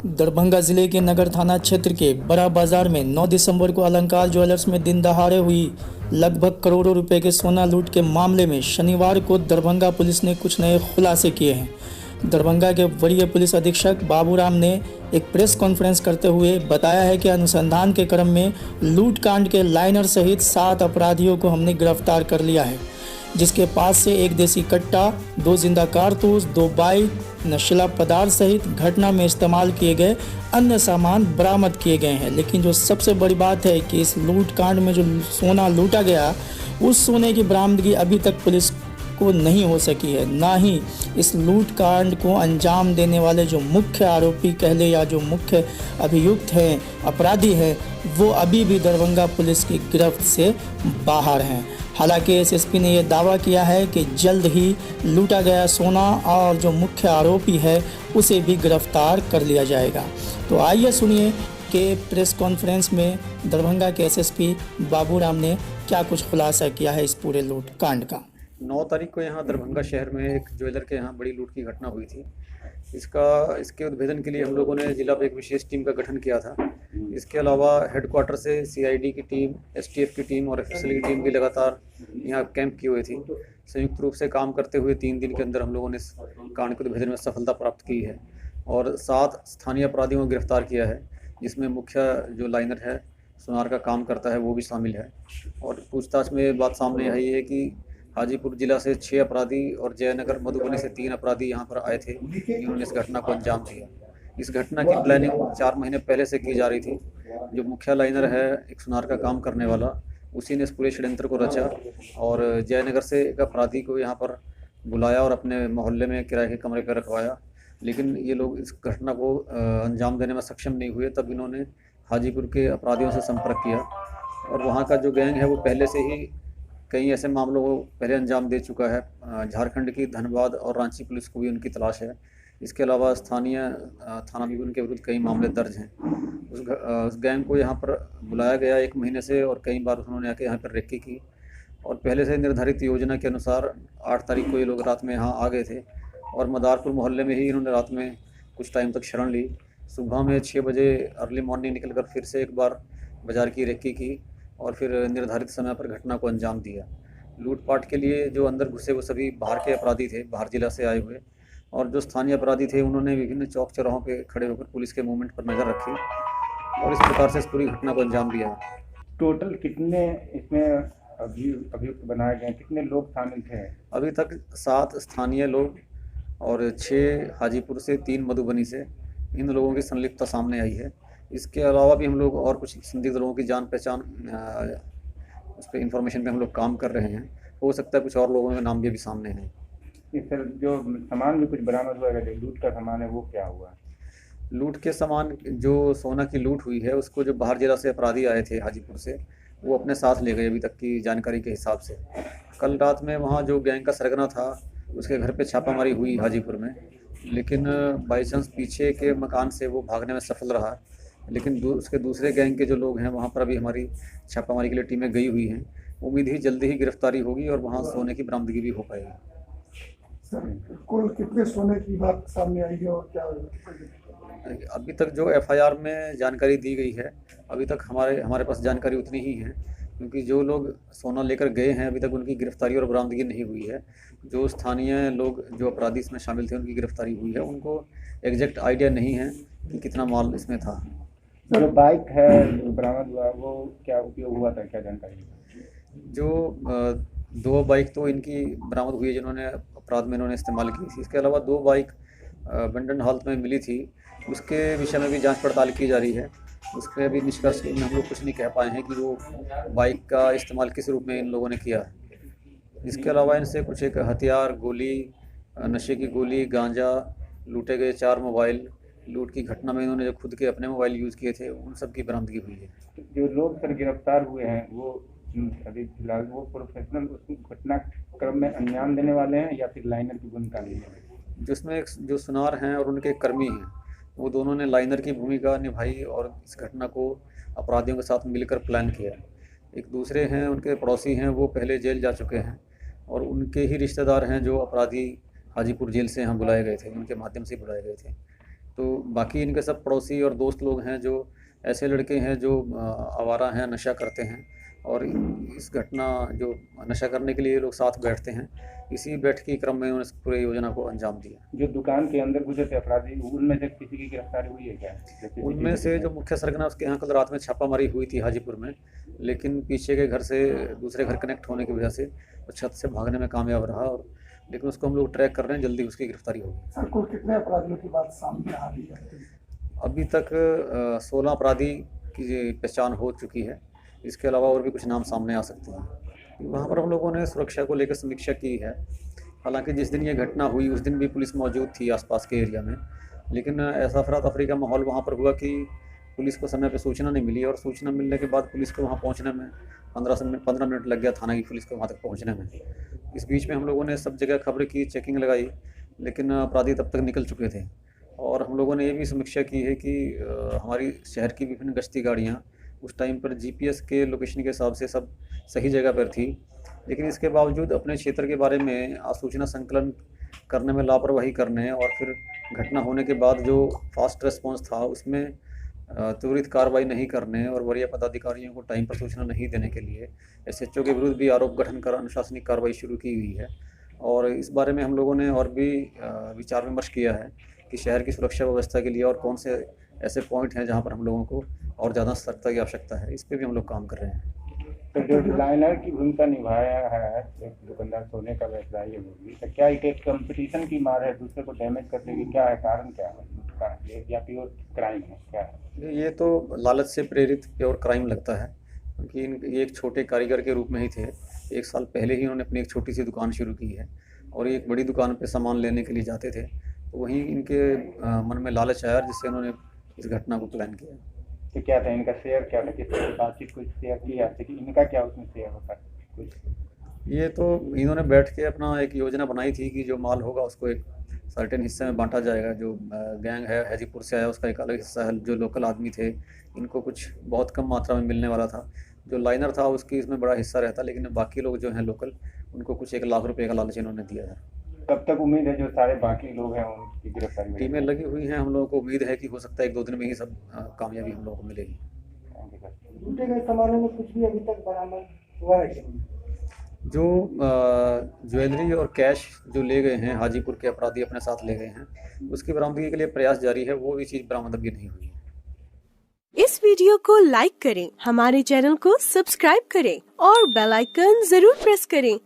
दरभंगा जिले के नगर थाना क्षेत्र के बड़ा बाजार में 9 दिसंबर को अलंकार ज्वेलर्स में दिन दहाड़े हुई लगभग करोड़ों रुपए के सोना लूट के मामले में शनिवार को दरभंगा पुलिस ने कुछ नए खुलासे किए हैं। दरभंगा के वरीय पुलिस अधीक्षक बाबूराम ने एक प्रेस कॉन्फ्रेंस करते हुए बताया है कि अनुसंधान के क्रम में लूट कांड के लाइनर सहित 7 अपराधियों को हमने गिरफ्तार कर लिया है, जिसके पास से एक देसी कट्टा, 2 जिंदा कारतूस, 2 बाइक, नशीला पदार्थ सहित घटना में इस्तेमाल किए गए अन्य सामान बरामद किए गए हैं। लेकिन जो सबसे बड़ी बात है कि इस लूट कांड में जो सोना लूटा गया, उस सोने की बरामदगी अभी तक पुलिस को नहीं हो सकी है। ना ही इस लूट कांड को अंजाम देने वाले जो मुख्य आरोपी कहले या जो मुख्य अभियुक्त हैं, अपराधी हैं, वो अभी भी दरभंगा पुलिस की गिरफ्त से बाहर हैं। हालांकि एसएसपी ने यह दावा किया है कि जल्द ही लूटा गया सोना और जो मुख्य आरोपी है उसे भी गिरफ्तार कर लिया जाएगा। तो आइए सुनिए कि प्रेस कॉन्फ्रेंस में दरभंगा के एसएसपी बाबूराम ने क्या कुछ खुलासा किया है इस पूरे लूट कांड का। 9 तारीख को यहाँ दरभंगा शहर में एक ज्वेलर के यहाँ बड़ी लूट की घटना हुई थी। इसके उद्भेदन के लिए हम लोगों ने जिला में एक विशेष टीम का गठन किया था। इसके अलावा हेडक्वार्टर से सीआईडी की टीम, एसटीएफ की टीम और एफएसएल की टीम भी लगातार यहाँ कैंप की हुई थी। संयुक्त रूप से काम करते हुए 3 दिन के अंदर हम लोगों ने इस कांड के उद्भेदन में सफलता प्राप्त की है और 7 स्थानीय अपराधियों को गिरफ्तार किया है, जिसमें मुख्य जो लाइनर है, सुनार का काम करता है, वो भी शामिल है। और पूछताछ में बात सामने आई है कि हाजीपुर जिला से 6 अपराधी और जयनगर मधुबनी से 3 अपराधी यहाँ पर आए थे, जिन्होंने इस घटना को अंजाम दिया। इस घटना की प्लानिंग 4 महीने पहले से की जा रही थी। जो मुख्य लाइनर है, एक सुनार का काम करने वाला, उसी ने इस पूरे षड्यंत्र को रचा और जयनगर से एक अपराधी को यहाँ पर बुलाया और अपने मोहल्ले में किराए के कमरे पर रखवाया। लेकिन ये लोग इस घटना को अंजाम देने में सक्षम नहीं हुए। तब इन्होंने हाजीपुर के अपराधियों से संपर्क किया और वहाँ का जो गैंग है वो पहले से ही कई ऐसे मामलों को पहले अंजाम दे चुका है। झारखंड की धनबाद और रांची पुलिस को भी उनकी तलाश है। इसके अलावा स्थानीय थाना भी उनके विरुद्ध कई मामले दर्ज हैं। उस गैंग को यहाँ पर बुलाया गया 1 महीने से और कई बार उन्होंने आके यहाँ पर रेकी की और पहले से निर्धारित योजना के अनुसार 8 तारीख को ये लोग रात में यहाँ आ गए थे और मदारपुर मोहल्ले में ही इन्होंने रात में कुछ टाइम तक शरण ली। सुबह में 6 बजे अर्ली मॉर्निंग निकलकर फिर से एक बार बाजार की रेकी की और फिर निर्धारित समय पर घटना को अंजाम दिया। लूटपाट के लिए जो अंदर घुसे वो सभी बाहर के अपराधी थे, बाहर जिला से आए हुए, और जो स्थानीय अपराधी थे उन्होंने विभिन्न चौक चौराहों पे खड़े होकर पुलिस के मूवमेंट पर नज़र रखी और इस प्रकार से इस पूरी घटना को अंजाम दिया। टोटल कितने इसमें अभियुक्त बनाए गए, कितने लोग शामिल थे? अभी तक 7 स्थानीय लोग और 6 हाजीपुर से, 3 मधुबनी से, इन लोगों की संलिप्तता सामने आई है। इसके अलावा भी हम लोग और कुछ संदिग्ध लोगों की जान पहचान उस पर इंफॉर्मेशन पे हम लोग काम कर रहे हैं। हो सकता है कुछ और लोगों के नाम भी अभी सामने हैं। सर, जो सामान भी कुछ बरामद हुआ है, लूट का सामान है, वो क्या हुआ? लूट के सामान, जो सोना की लूट हुई है, उसको जो बाहर जिला से अपराधी आए थे हाजीपुर से, वो अपने साथ ले गए अभी तक की जानकारी के हिसाब से। कल रात में वहाँ जो गैंग का सरगना था उसके घर पे छापामारी हुई हाजीपुर में, लेकिन बाई चांस पीछे के मकान से वो भागने में सफल रहा। लेकिन उसके दूसरे गैंग के जो लोग हैं वहाँ पर अभी हमारी छापामारी के लिए टीमें गई हुई हैं। उम्मीद ही जल्दी ही गिरफ्तारी होगी और वहाँ सोने की बरामदगी भी हो पाएगी। सर, कुल कितने सोने की बात सामने आई है और क्या अभी तक जो एफआईआर में जानकारी दी गई है, अभी तक हमारे पास जानकारी उतनी ही है, क्योंकि जो लोग सोना लेकर गए हैं अभी तक उनकी गिरफ्तारी और बरामदगी नहीं हुई है। जो स्थानीय लोग, जो अपराधी इसमें शामिल थे, उनकी गिरफ्तारी हुई है। उनको एग्जैक्ट आइडिया नहीं है कि कितना माल इसमें था। जो बाइक है बरामद हुआ, वो क्या उपयोग हुआ था, क्या जानकारी? जो 2 बाइक तो इनकी बरामद हुई है जिन्होंने अपराध में इन्होंने इस्तेमाल की थी। इसके अलावा 2 बाइक अबंडन हालत में मिली थी, उसके विषय में भी जांच पड़ताल की जा रही है। उसके भी निष्कर्ष में हम लोग कुछ नहीं कह पाए हैं कि वो बाइक का इस्तेमाल किस रूप में इन लोगों ने किया है। इसके अलावा इनसे कुछ एक हथियार, गोली, नशे की गोली, गांजा, लूटे गए 4 मोबाइल, लूट की घटना में इन्होंने जो खुद के अपने मोबाइल यूज़ किए थे, उन सब की बरामदगी हुई है। जो लोग सर गिरफ्तार हुए हैं वो अभी फिलहाल वो प्रोफेशनल घटना क्रम में अंजाम देने वाले हैं या फिर लाइनर की भूमिका निभाएंगे? जिसमें जो सुनार हैं और उनके कर्मी हैं, वो दोनों ने लाइनर की भूमिका निभाई और इस घटना को अपराधियों के साथ मिलकर प्लान किया। एक दूसरे हैं, उनके पड़ोसी हैं, वो पहले जेल जा चुके हैं और उनके ही रिश्तेदार हैं जो अपराधी हाजीपुर जेल से यहाँ बुलाए गए थे, उनके माध्यम से बुलाए गए थे। तो बाकी इनके सब पड़ोसी और दोस्त लोग हैं जो ऐसे लड़के हैं जो आवारा हैं, नशा करते हैं, और इस घटना जो नशा करने के लिए ये लोग साथ बैठते हैं, इसी बैठक के क्रम में उन्होंने इस पूरे योजना को अंजाम दिया। जो दुकान के अंदर घुसे थे अपराधी, उनमें से किसी की गिरफ्तारी हुई है क्या? उनमें से जो मुख्य सरगना, उसके यहाँ कल रात में छापामारी हुई थी हाजीपुर में, लेकिन पीछे के घर से दूसरे घर कनेक्ट होने की वजह से वो छत से भागने में कामयाब रहा, और लेकिन उसको हम लोग ट्रैक कर रहे हैं, जल्दी उसकी गिरफ्तारी होगी। सर कुल कितने अपराधियों की बात सामने आ रही है? अभी तक 16 अपराधी की पहचान हो चुकी है। इसके अलावा और भी कुछ नाम सामने आ सकते हैं। वहाँ पर हम लोगों ने सुरक्षा को लेकर समीक्षा की है। हालांकि जिस दिन ये घटना हुई उस दिन भी पुलिस मौजूद थी आसपास के एरिया में, लेकिन ऐसा अफरा तफरी का माहौल वहाँ पर हुआ कि पुलिस को समय पर सूचना नहीं मिली, और सूचना मिलने के बाद पुलिस को वहाँ पहुँचने में 15 मिनट लग गया, थाना की पुलिस को वहाँ तक पहुँचने में। इस बीच में हम लोगों ने सब जगह खबर की, चेकिंग लगाई, लेकिन अपराधी तब तक निकल चुके थे। और हम लोगों ने ये भी समीक्षा की है कि हमारी शहर की विभिन्न गश्ती गाड़ियाँ उस टाइम पर जीपीएस के लोकेशन के हिसाब से सब सही जगह पर थी, लेकिन इसके बावजूद अपने क्षेत्र के बारे में सूचना संकलन करने में लापरवाही करने, और फिर घटना होने के बाद जो फास्ट रिस्पांस था उसमें त्वरित कार्रवाई नहीं करने और वरीय पदाधिकारियों को टाइम पर सूचना नहीं देने के लिए एसएचओ के विरुद्ध भी आरोप गठन कर अनुशासनिक कार्रवाई शुरू की हुई है। और इस बारे में हम लोगों ने और भी विचार विमर्श किया है कि शहर की सुरक्षा व्यवस्था के लिए और कौन से ऐसे पॉइंट हैं जहां पर हम लोगों को और ज़्यादा सतर्कता की आवश्यकता है। इस पे भी हम लोग काम कर रहे हैं। तो जो लाइनर की भूमिका निभाया है एक दुकानदार सोने का व्यवसायी है, तो क्या एक कंपटीशन की मार है, दूसरे को डैमेज करने की क्या है, कारण क्या है, या प्योर क्राइम है, क्या है? ये तो लालच से प्रेरित प्योर क्राइम लगता है, क्योंकि ये एक छोटे कारीगर के रूप में ही थे। 1 साल पहले ही उन्होंने अपनी एक छोटी सी दुकान शुरू की है, और एक बड़ी दुकान पे सामान लेने के लिए जाते थे, तो वहीं इनके मन में लालच आया, जिससे उन्होंने इस घटना को प्लान किया। तो क्या था इनका शेयर, क्या था, किसी से बातचीत कुछ शेयर की है कि इनका क्या उसमें शेयर होता है कुछ? ये तो इन्होंने बैठ के अपना एक योजना बनाई थी कि जो माल होगा उसको एक सर्टेन हिस्से में बांटा जाएगा। जो गैंग है हाजीपुर से आया उसका एक अलग हिस्सा है, जो लोकल आदमी थे इनको कुछ बहुत कम मात्रा में मिलने वाला था। जो लाइनर था उसकी इसमें बड़ा हिस्सा रहता, लेकिन बाकी लोग जो हैं लोकल, उनको कुछ 1 लाख रुपए का लालच इन्होंने दिया है। कब तक उम्मीद है जो सारे बाकी लोग हैं उनकी गिरफ्तारी में? टीमें लगी हुई हैं, हम लोगों को उम्मीद है कि हो सकता है 1-2 दिन में ही सब कामयाबी हम लोगों को मिलेगी। लूटे गए सामानों में कुछ भी अभी तक बरामद हुआ है? जो ज्वेलरी और कैश जो ले गए हैं हाजीपुर के अपराधी अपने साथ ले गए हैं, उसकी बरामदगी के लिए प्रयास जारी है। वो भी चीज़ बरामद अभी नहीं हुई है। इस वीडियो को लाइक करें, हमारे चैनल को सब्सक्राइब करें और बेल आइकन जरूर प्रेस करें